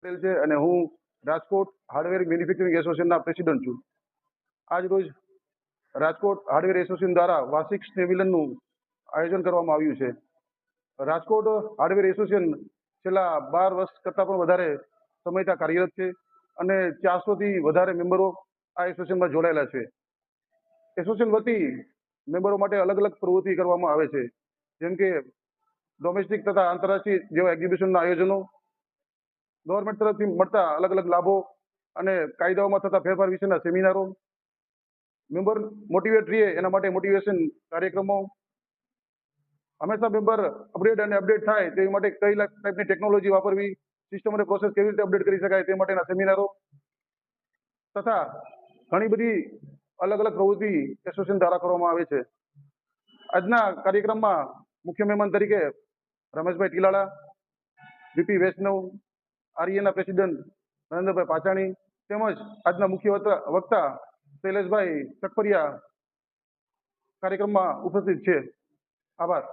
પટેલ છે અને હું રાજકોટ હાર્ડવેર મેન્યુફેક્ચરિંગ એસોસિએશનના પ્રેસિડેન્ટ છું. આજ રોજ રાજકોટ હાર્ડવેર એસોસિએશન દ્વારા વાર્ષિક સ્નેહમિલનનું આયોજન કરવામાં આવ્યું છે. રાજકોટ હાર્ડવેર એસોસિએશન છેલ્લા 12 વર્ષ કરતાં પણ વધારે સમયથી કાર્યરત છે અને 400થી વધારે મેમ્બરો આ એસોસિએશનમાં જોડાયેલા છે. એસોસિએશન વતી મેમ્બરો માટે અલગ અલગ પ્રવૃત્તિ કરવામાં આવે છે, જેમ કે ડોમેસ્ટિક તથા આંતરરાષ્ટ્રીય જેવા એક્ઝિબિશનના આયોજનો, ગવર્મેન્ટ તરફથી મળતા અલગ અલગ લાભો અને કાયદાઓમાં થતા ફેરફાર વિશેના સેમિનારો, મેમ્બર મોટિવેટ રહે એના માટે મોટિવેશન કાર્યક્રમો, હંમેશા મેમ્બર અપડેટ થાય તે માટે કઈ ટાઈપની ટેકનોલોજી વાપરવી, સિસ્ટમ અને પ્રોસેસ કેવી રીતે અપડેટ કરી શકાય તે માટેના સેમિનારો તથા ઘણી બધી અલગ અલગ પ્રવૃત્તિ એસોસિએશન દ્વારા કરવામાં આવે છે. આજના કાર્યક્રમમાં મુખ્ય મહેમાન તરીકે રમેશભાઈ ટીલાળા, વીપી વૈષ્ણવ, આરઈએના પ્રેસિડેન્ટ નરેન્દ્રભાઈ પાચાણી તેમજ આજના મુખ્ય વક્તા શૈલેષભાઈ ચકપરિયા કાર્યક્રમમાં ઉપસ્થિત છે. આભાર.